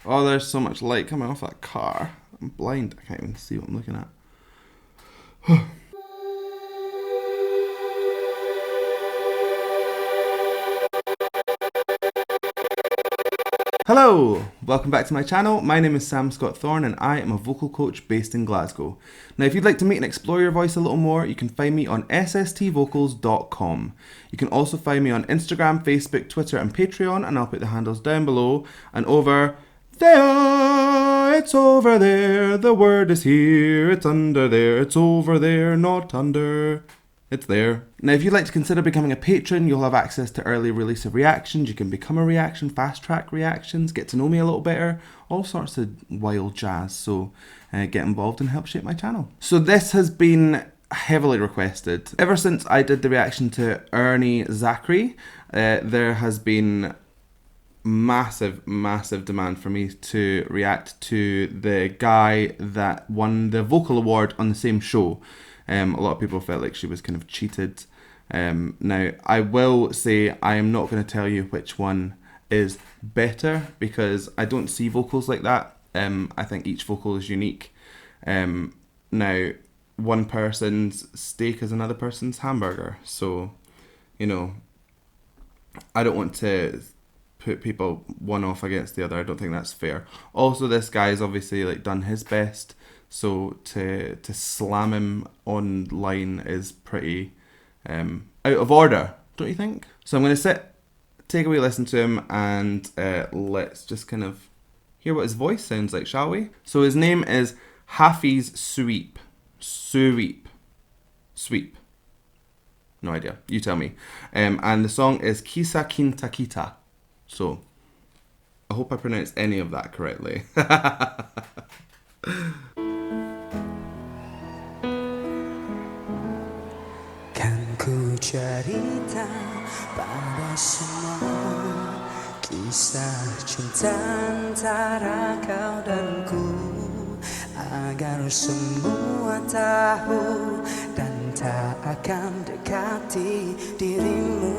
Oh, there's so much light coming off that car. I'm blind. I can't even see what I'm looking at. Hello! Welcome back to my channel. My name is Scott-Thorne and I am a vocal coach based in Glasgow. Now if you'd like to meet and explore your voice a little more, you can find me on sstvocals.com. You can also find me on Instagram, Facebook, Twitter and Patreon, and I'll put the handles down below. And over there, it's over there, the word is here, it's under there, it's over there, not under. It's there. Now, if you'd like to consider becoming a patron, you'll have access to early release of reactions. You can become a reaction, fast track reactions, get to know me a little better, all sorts of wild jazz. So get involved and help shape my channel. So this has been heavily requested. Ever since I did the reaction to Ernie Zachary, there has been massive demand for me to react to the guy that won the vocal award on the same show. A lot of people felt like she was kind of cheated. Now, I will say I am not going to tell you which one is better because I don't see vocals like that. I think each vocal is unique. Now, one person's steak is another person's hamburger. So, you know, I don't want to put people one off against the other. I don't think that's fair. Also, this guy's obviously like done his best. So to slam him online is pretty out of order, don't you think? So I'm going to take a wee listen to him, and let's just kind of hear what his voice sounds like, shall we? So his name is Hafiz Suip. Suip. No idea. You tell me. And the song is Kisah Cinta. So I hope I pronounced any of that correctly. Ku cerita pada semua kisah cinta antara kau dan ku, agar semua tahu dan tak akan dekati dirimu.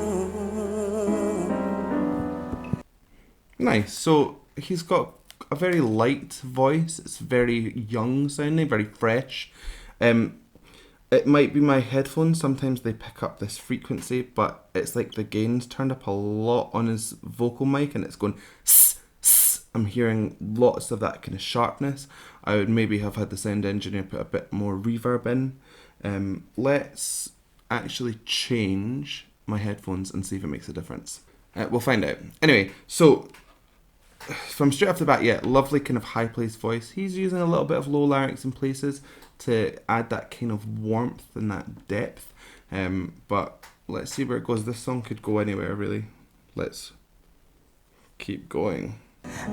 Nice. So he's got a very light voice. It's very young sounding, very fresh. It might be my headphones, sometimes they pick up this frequency, but it's like the gain's turned up a lot on his vocal mic and it's going sss, sss. I'm hearing lots of that kind of sharpness. I would maybe have had the sound engineer put a bit more reverb in. Let's actually change my headphones and see if it makes a difference. We'll find out. Anyway, so from straight off the bat, yeah, lovely kind of high-placed voice. He's using a little bit of low larynx in places to add that kind of warmth and that depth. But let's see where it goes. This song could go anywhere, really. Let's keep going.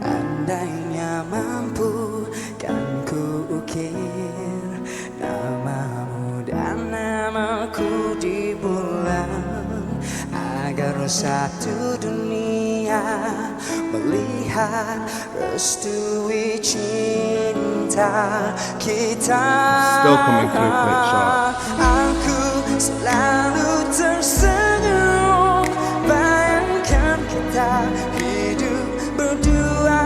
Andainya mampu kan ku ukir namamu dan namaku di bulan, agar satu dunia melihat restui cinta kita. Still coming through quite sharp. Aku selalu tersenyum bayangkan kita hidup berdua,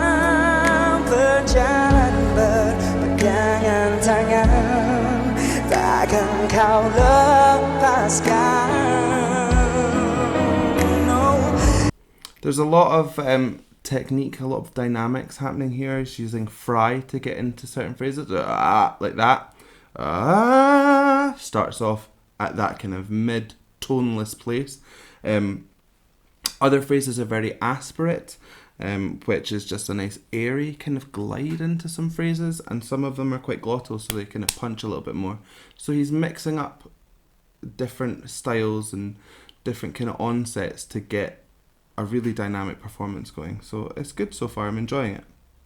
berjalan berpegangan tangan, takkan kau lepaskan. There's a lot of technique, a lot of dynamics happening here. She's using fry to get into certain phrases, like that. Starts off at that kind of mid-toneless place. Other phrases are very aspirate, which is just a nice airy kind of glide into some phrases, and some of them are quite glottal, so they kind of punch a little bit more. So he's mixing up different styles and different kind of onsets to get a really dynamic performance going. So it's good so far, I'm enjoying it.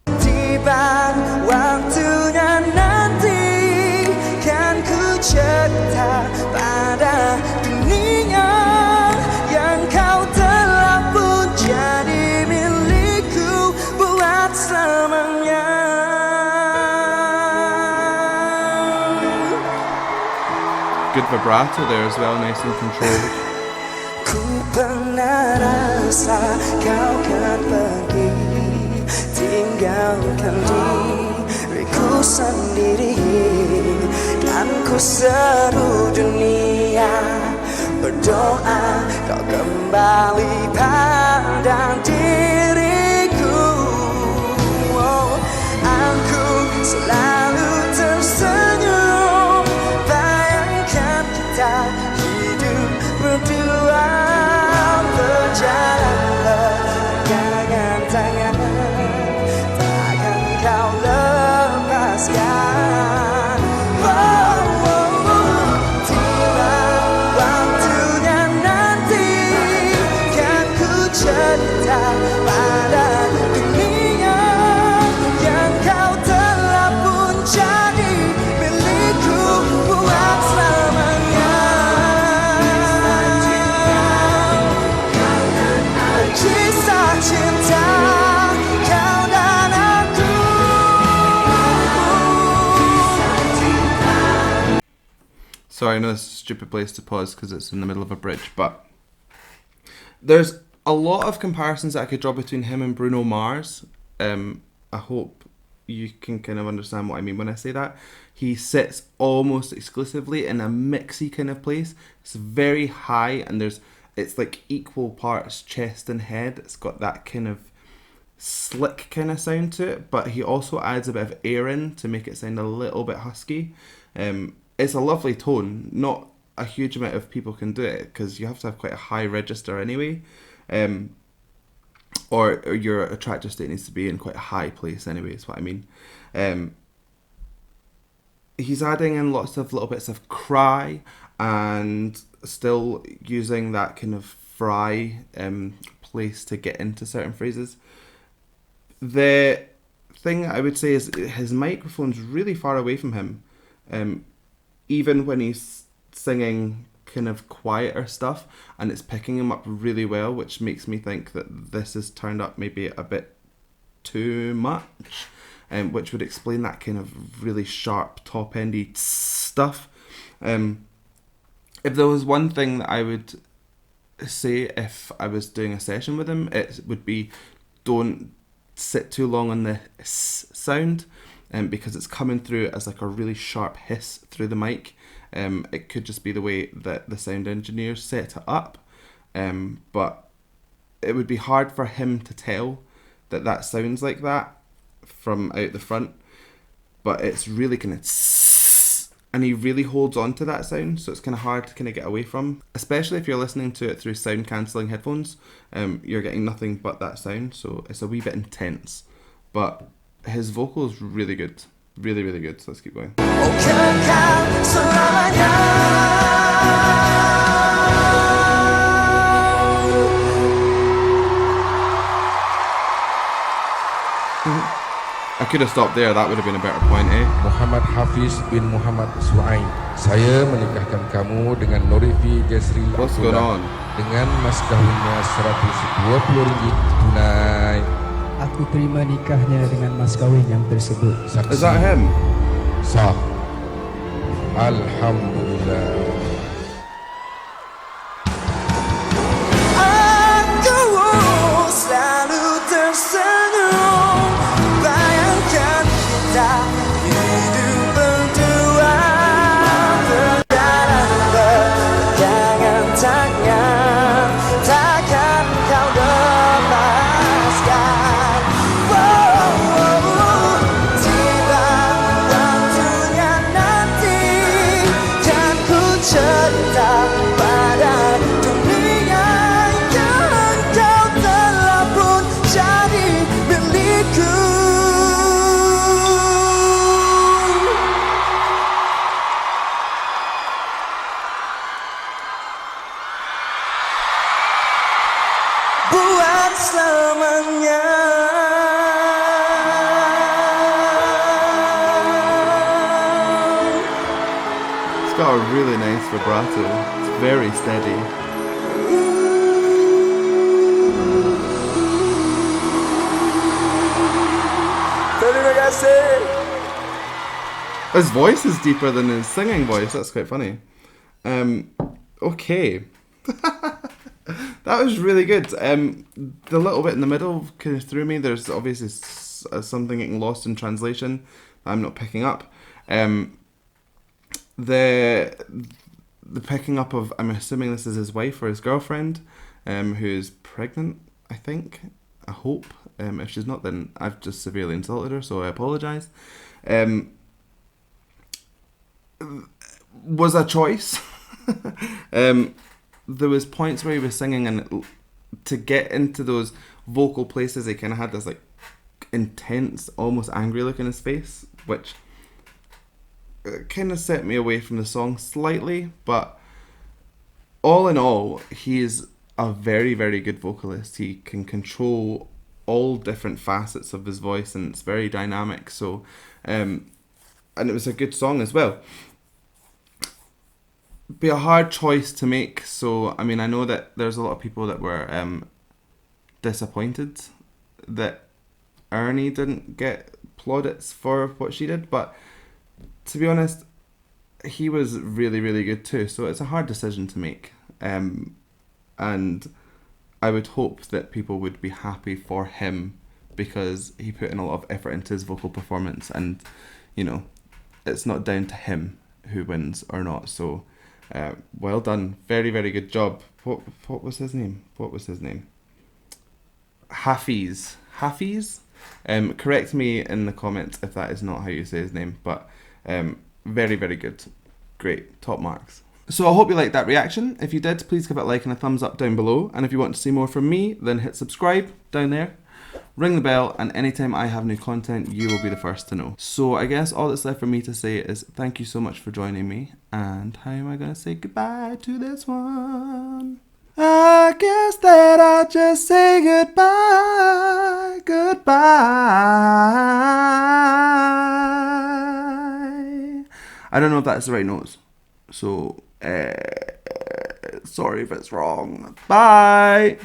Tiba waktunya nanti kan ku cerita pada dunia yang kau telah pun jadi milikku buat selamanya. Good vibrato there as well, nice and controlled. Ku pernah rasa kau kan pergi. tinggalkan diriku sendiri, dan ku seru dunia berdoa kau kembali pada diriku. Oh, aku selalu tersenyum bayangkan kita hidup berdua, berjalan bergangan tangan, takkan kau lepaskan. Tiba waktunya nanti kan ku cerita pada dunia yang kau telah pun jadi milikku buat selamanya. Kisah cinta kau dan aku. Sorry, I know this is a stupid place to pause because it's in the middle of a bridge, but there's a lot of comparisons that I could draw between him and Bruno Mars. I hope you can kind of understand what I mean when I say that. He sits almost exclusively in a mixy kind of place. It's very high and it's like equal parts chest and head. It's got that kind of slick kind of sound to it, but he also adds a bit of air in to make it sound a little bit husky. It's a lovely tone. Not a huge amount of people can do it because you have to have quite a high register anyway, or your attractor state needs to be in quite a high place anyway, is what I mean. He's adding in lots of little bits of cry and still using that kind of fry place to get into certain phrases. The thing I would say is his microphone's really far away from him. Even when he's singing kind of quieter stuff, and it's picking him up really well, which makes me think that this is turned up maybe a bit too much, which would explain that kind of really sharp top-endy stuff. If there was one thing that I would say if I was doing a session with him, it would be don't sit too long on the s sound, because it's coming through as like a really sharp hiss through the mic. It could just be the way that the sound engineers set it up, but it would be hard for him to tell that that sounds like that from out the front, but it's really kind of and he really holds on to that sound, so it's kind of hard to kind of get away from, especially if you're listening to it through sound cancelling headphones. You're getting nothing but that sound, so it's a wee bit intense, but his vocal is really good, really really good, so let's keep going. I could have stopped there, that would have been a better point, eh? Muhammad Hafiz bin Muhammad Suip. Saya menikahkan kamu dengan Norifi Jasri What's going on? dengan mas kawinnya RM120 tunai. Aku terima nikahnya dengan mas kawin yang tersebut. Saksi. Is that him? Sah. Alhamdulillah. Aku selalu tersenyum bayangkan kita hidup berdua, berjalan bergangan tangan, takkan kau lepaskan. Tiba waktunya nanti kan ku cerita pada dunia yang kau telah pun jadi milikku. Buat selamanya. It's got a really nice vibrato, it's very steady. Terima kasih. His voice is deeper than his singing voice, that's quite funny. Okay. That was really good. The little bit in the middle kind of threw me. There's obviously something getting lost in translation. I'm not picking up. The picking up of, I'm assuming this is his wife or his girlfriend, who's pregnant, I think. I hope. If she's not, then I've just severely insulted her, so I apologise. Was a choice. There was points where he was singing, and to get into those vocal places, he kind of had this like intense, almost angry look in his face, which kind of set me away from the song slightly. But all in all, he is a very, very good vocalist. He can control all different facets of his voice, and it's very dynamic. So, and it was a good song as well. Be a hard choice to make. So, I mean, I know that there's a lot of people that were disappointed that Ernie didn't get plaudits for what she did, but to be honest, he was really, really good too. So it's a hard decision to make. And I would hope that people would be happy for him, because he put in a lot of effort into his vocal performance, and, you know, it's not down to him who wins or not. So, well done. Very, very good job. What was his name? Hafiz. Correct me in the comments if that is not how you say his name, but very, very good. Great. Top marks. So I hope you liked that reaction. If you did, please give it a like and a thumbs up down below. And if you want to see more from me, then hit subscribe down there. Ring the bell, and anytime I have new content, you will be the first to know. So I guess all that's left for me to say is thank you so much for joining me. And how am I going to say goodbye to this one? I guess that I just say goodbye. I don't know if that's the right notes. So, sorry if it's wrong. Bye.